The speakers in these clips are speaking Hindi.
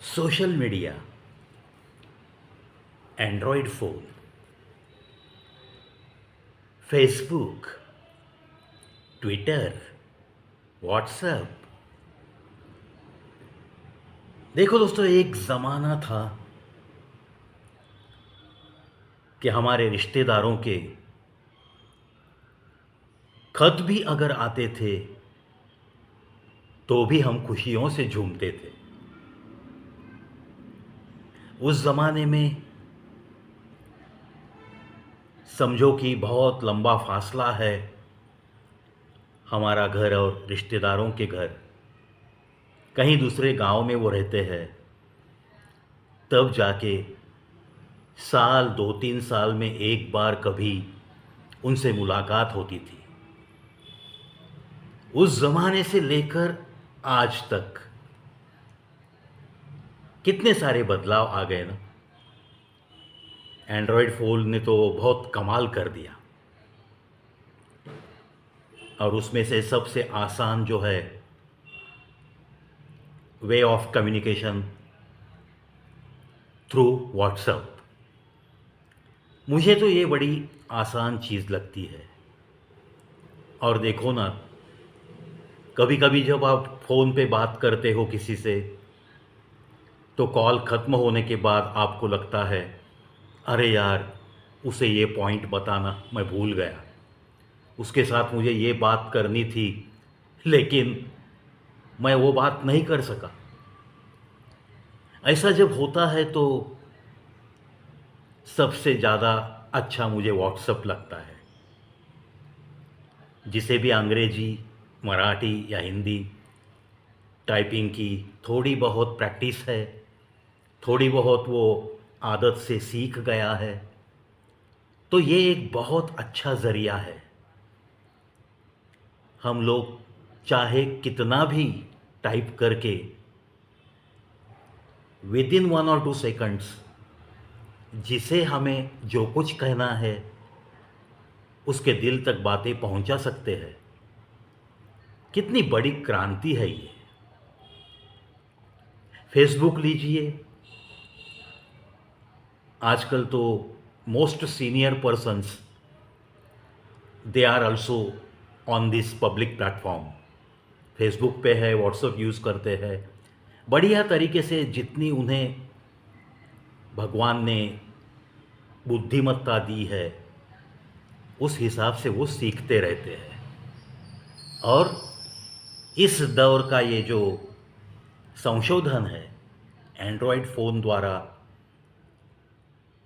Social media, Android phone, Facebook, Twitter, WhatsApp. देखो दोस्तों, एक ज़माना था कि हमारे रिश्तेदारों के खत भी अगर आते थे तो भी हम खुशियों से झूमते थे। उस ज़माने में समझो कि बहुत लंबा फासला है हमारा घर और रिश्तेदारों के घर, कहीं दूसरे गांव में वो रहते हैं। तब जाके साल 2-3 साल में एक बार कभी उनसे मुलाकात होती थी। उस ज़माने से लेकर आज तक कितने सारे बदलाव आ गए ना। एंड्रॉयड फ़ोन ने तो बहुत कमाल कर दिया। और उसमें से सबसे आसान जो है way of communication through WhatsApp, मुझे तो ये बड़ी आसान चीज़ लगती है। और देखो ना, कभी कभी जब आप फ़ोन पे बात करते हो किसी से तो कॉल ख़त्म होने के बाद आपको लगता है, अरे यार, उसे ये पॉइंट बताना मैं भूल गया, उसके साथ मुझे ये बात करनी थी, लेकिन मैं वो बात नहीं कर सका। ऐसा जब होता है तो सबसे ज़्यादा अच्छा मुझे व्हाट्सएप लगता है। जिसे भी अंग्रेजी, मराठी या हिंदी टाइपिंग की थोड़ी बहुत प्रैक्टिस है, थोड़ी बहुत वो आदत से सीख गया है, तो ये एक बहुत अच्छा ज़रिया है। हम लोग चाहे कितना भी टाइप करके विद इन 1 और 2 सेकंड्स जिसे हमें जो कुछ कहना है उसके दिल तक बातें पहुंचा सकते हैं। कितनी बड़ी क्रांति है ये। फेसबुक लीजिए, आजकल तो most senior persons they are also on this public platform. Facebook पे है, व्हाट्सएप यूज़ करते हैं। बढ़िया तरीके से जितनी उन्हें भगवान ने बुद्धिमत्ता दी है उस हिसाब से वो सीखते रहते हैं। और इस दौर का ये जो संशोधन है एंड्रॉयड फ़ोन द्वारा,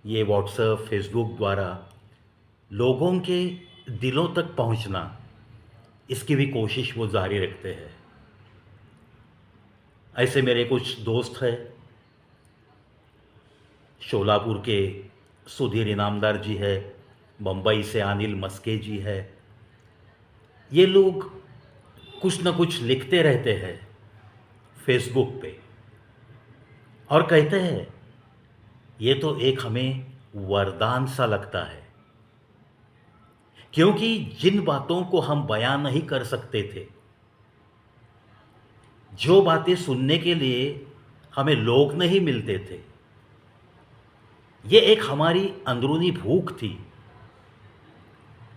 ये व्हाट्सएप, फेसबुक द्वारा लोगों के दिलों तक पहुंचना, इसकी भी कोशिश वो जारी रखते हैं। ऐसे मेरे कुछ दोस्त हैं, शोलापुर के सुधीर इनामदार जी है, बम्बई से अनिल मस्के जी है। ये लोग कुछ न कुछ लिखते रहते हैं फेसबुक पे और कहते हैं, ये तो एक हमें वरदान सा लगता है, क्योंकि जिन बातों को हम बयां नहीं कर सकते थे, जो बातें सुनने के लिए हमें लोग नहीं मिलते थे, ये एक हमारी अंदरूनी भूख थी,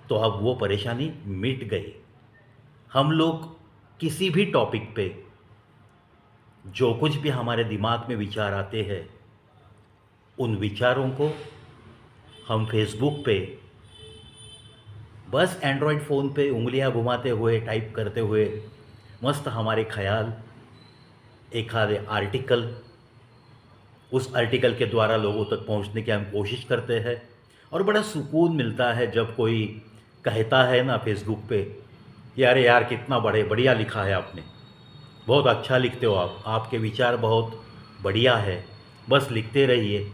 तो अब वो परेशानी मिट गई। हम लोग किसी भी टॉपिक पे जो कुछ भी हमारे दिमाग में विचार आते हैं, उन विचारों को हम फेसबुक पे बस एंड्रॉयड फ़ोन पे उंगलियां घुमाते हुए, टाइप करते हुए, मस्त हमारे ख्याल एक आधे आर्टिकल, उस आर्टिकल के द्वारा लोगों तक पहुंचने की हम कोशिश करते हैं। और बड़ा सुकून मिलता है जब कोई कहता है ना फेसबुक पे, यार यार कितना बड़े बढ़िया लिखा है आपने, बहुत अच्छा लिखते हो आप, आपके विचार बहुत बढ़िया है, बस लिखते रहिए।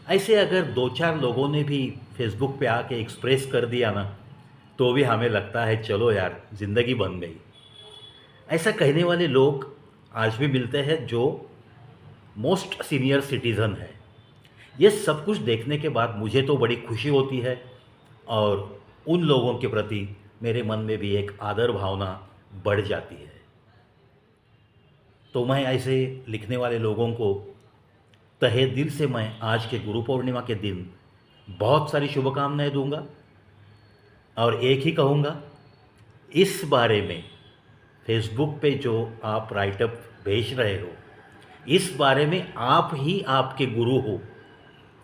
ऐसे अगर 2-4 लोगों ने भी फेसबुक पे आके एक्सप्रेस कर दिया ना, तो भी हमें लगता है चलो यार, ज़िंदगी बन गई। ऐसा कहने वाले लोग आज भी मिलते हैं जो मोस्ट सीनियर सिटीज़न है। ये सब कुछ देखने के बाद मुझे तो बड़ी खुशी होती है और उन लोगों के प्रति मेरे मन में भी एक आदर भावना बढ़ जाती है। तो मैं ऐसे लिखने वाले लोगों को तहे दिल से मैं आज के गुरु पूर्णिमा के दिन बहुत सारी शुभकामनाएं दूंगा और एक ही कहूँगा, इस बारे में फेसबुक पे जो आप राइटअप भेज रहे हो, इस बारे में आप ही आपके गुरु हो।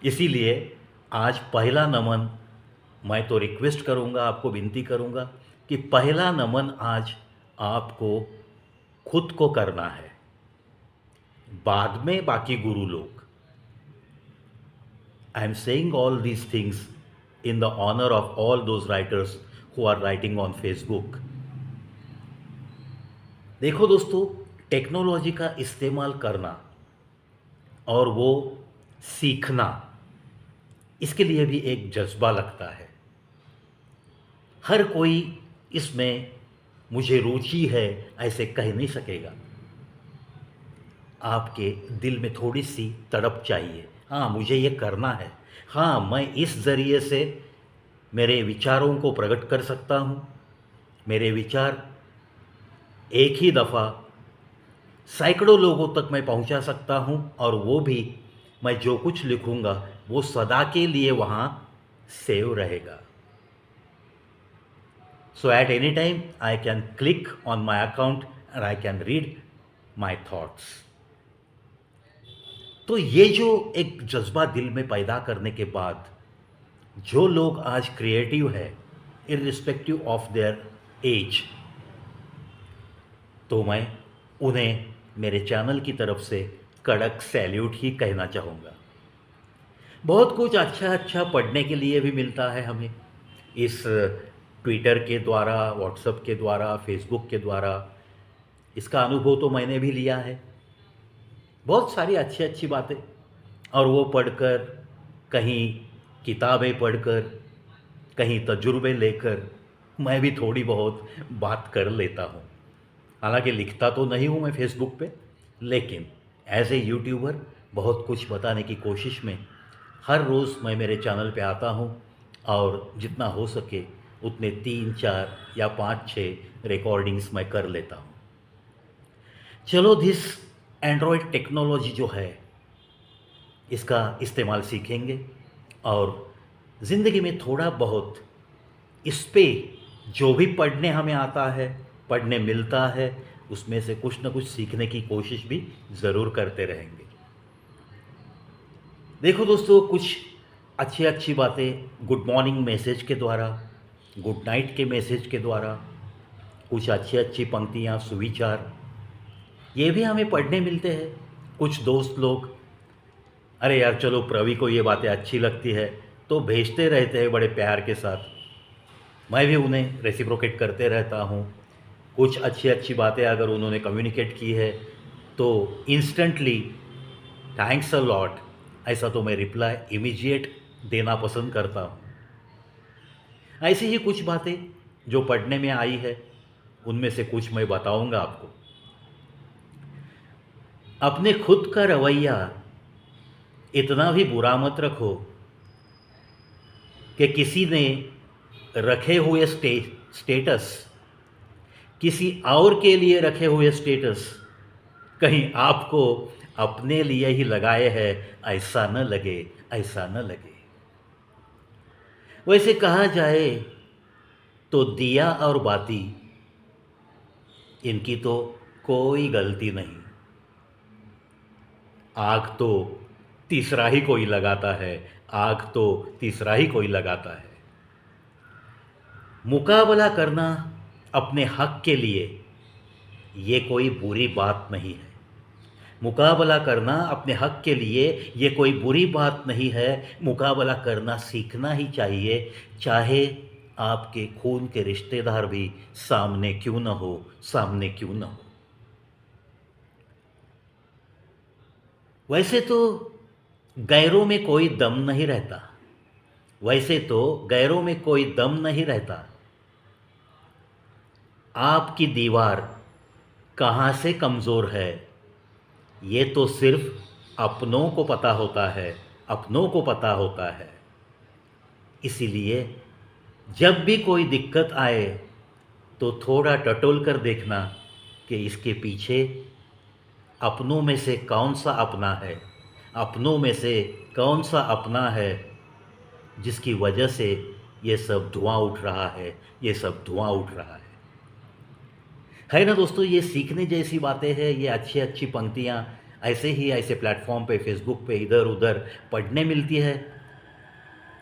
इसीलिए आज पहला नमन मैं तो रिक्वेस्ट करूँगा, आपको विनती करूँगा कि पहला नमन आज आपको खुद को करना है, बाद में बाकी गुरु लोग। I am saying all these things in the honor of all those writers who are writing on Facebook. देखो दोस्तों, टेक्नोलॉजी का इस्तेमाल करना और वो सीखना, इसके लिए भी एक जज्बा लगता है। हर कोई इसमें मुझे रुचि है ऐसे कह नहीं सकेगा। आपके दिल में थोड़ी सी तड़प चाहिए, हाँ मुझे ये करना है, हाँ मैं इस ज़रिए से मेरे विचारों को प्रकट कर सकता हूँ, मेरे विचार एक ही दफ़ा सैकड़ों लोगों तक मैं पहुँचा सकता हूँ, और वो भी मैं जो कुछ लिखूँगा वो सदा के लिए वहाँ सेव रहेगा। So at any time I can click on my account and I can read my thoughts. तो ये जो एक जज्बा दिल में पैदा करने के बाद जो लोग आज क्रिएटिव है, इर्रिस्पेक्टिव ऑफ देयर एज, तो मैं उन्हें मेरे चैनल की तरफ से कड़क सैल्यूट ही कहना चाहूँगा। बहुत कुछ अच्छा अच्छा पढ़ने के लिए भी मिलता है हमें इस ट्विटर के द्वारा, व्हाट्सएप के द्वारा, फेसबुक के द्वारा। इसका अनुभव तो मैंने भी लिया है, बहुत सारी अच्छी अच्छी बातें, और वो पढ़कर, कहीं किताबें पढ़कर, कहीं तजुर्बे लेकर मैं भी थोड़ी बहुत बात कर लेता हूँ। हालांकि लिखता तो नहीं हूँ मैं फेसबुक पे, लेकिन एज ए यूट्यूबर बहुत कुछ बताने की कोशिश में हर रोज़ मैं मेरे चैनल पे आता हूँ, और जितना हो सके उतने 3, 4 या 5, 6 रिकॉर्डिंग्स मैं कर लेता हूँ। चलो, दिस एंड्रॉयड टेक्नोलॉजी जो है इसका इस्तेमाल सीखेंगे, और ज़िंदगी में थोड़ा बहुत इस पे जो भी पढ़ने हमें आता है, पढ़ने मिलता है, उसमें से कुछ न कुछ सीखने की कोशिश भी ज़रूर करते रहेंगे। देखो दोस्तों, कुछ अच्छी अच्छी बातें गुड मॉर्निंग मैसेज के द्वारा, गुड नाइट के मैसेज के द्वारा, कुछ अच्छी अच्छी पंक्तियाँ, सुविचार, ये भी हमें पढ़ने मिलते हैं। कुछ दोस्त लोग, अरे यार चलो प्रवी को ये बातें अच्छी लगती है, तो भेजते रहते हैं बड़े प्यार के साथ। मैं भी उन्हें रेसिप्रोकेट करते रहता हूँ। कुछ अच्छी अच्छी बातें अगर उन्होंने कम्युनिकेट की है तो इंस्टेंटली थैंक्स अ लॉट, ऐसा तो मैं रिप्लाई इमीडिएट देना पसंद करता हूँ। ऐसी ही कुछ बातें जो पढ़ने में आई है, उनमें से कुछ मैं बताऊंगा आपको। अपने खुद का रवैया इतना भी बुरा मत रखो कि किसी ने रखे हुए स्टेटस, किसी और के लिए रखे हुए स्टेटस कहीं आपको अपने लिए ही लगाए हैं, ऐसा न लगे, ऐसा न लगे। वैसे कहा जाए तो दिया और बाती, इनकी तो कोई गलती नहीं। आग तो तीसरा ही कोई लगाता है, आग तो तीसरा ही कोई लगाता है। मुकाबला करना अपने हक के लिए ये कोई बुरी बात नहीं है। मुकाबला करना अपने हक के लिए ये कोई बुरी बात नहीं है। मुकाबला करना सीखना ही चाहिए, चाहे आपके खून के रिश्तेदार भी सामने क्यों न हो, सामने क्यों न हो। वैसे तो गैरों में कोई दम नहीं रहता, वैसे तो गैरों में कोई दम नहीं रहता। आपकी दीवार कहाँ से कमज़ोर है, ये तो सिर्फ अपनों को पता होता है, अपनों को पता होता है। इसीलिए जब भी कोई दिक्कत आए तो थोड़ा टटोल कर देखना कि इसके पीछे अपनों में से कौन सा अपना है, अपनों में से कौन सा अपना है जिसकी वजह से ये सब धुआं उठ रहा है, ये सब धुआं उठ रहा है ना दोस्तों। ये सीखने जैसी बातें हैं, ये अच्छी अच्छी पंक्तियाँ ऐसे ही ऐसे प्लेटफॉर्म पे, फेसबुक पे इधर उधर पढ़ने मिलती है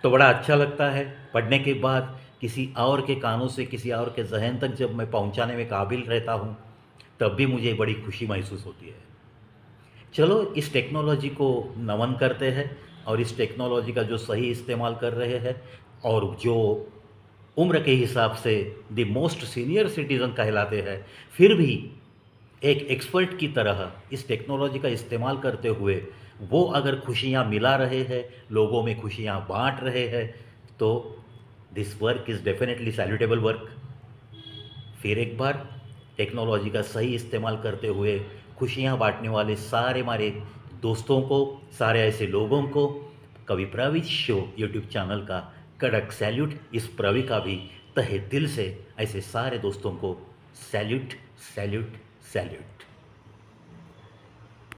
तो बड़ा अच्छा लगता है। पढ़ने के बाद किसी और के कानों से, किसी और के जहन तक जब मैं पहुंचाने में काबिल रहता हूं, तब भी मुझे बड़ी खुशी महसूस होती है। चलो इस टेक्नोलॉजी को नमन करते हैं, और इस टेक्नोलॉजी का जो सही इस्तेमाल कर रहे हैं और जो उम्र के हिसाब से द मोस्ट सीनियर सिटीज़न कहलाते हैं, फिर भी एक एक्सपर्ट की तरह इस टेक्नोलॉजी का इस्तेमाल करते हुए वो अगर खुशियाँ मिला रहे हैं, लोगों में खुशियाँ बांट रहे हैं, तो this work is definitely salutable work. फिर एक बार टेक्नोलॉजी का सही इस्तेमाल करते हुए खुशियाँ बांटने वाले सारे हमारे दोस्तों को, सारे ऐसे लोगों को कवि प्रवीण शो यूट्यूब चैनल का कड़क सैल्यूट। इस प्रवी का भी तहे दिल से ऐसे सारे दोस्तों को सैल्यूट, सैल्यूट, सैल्यूट।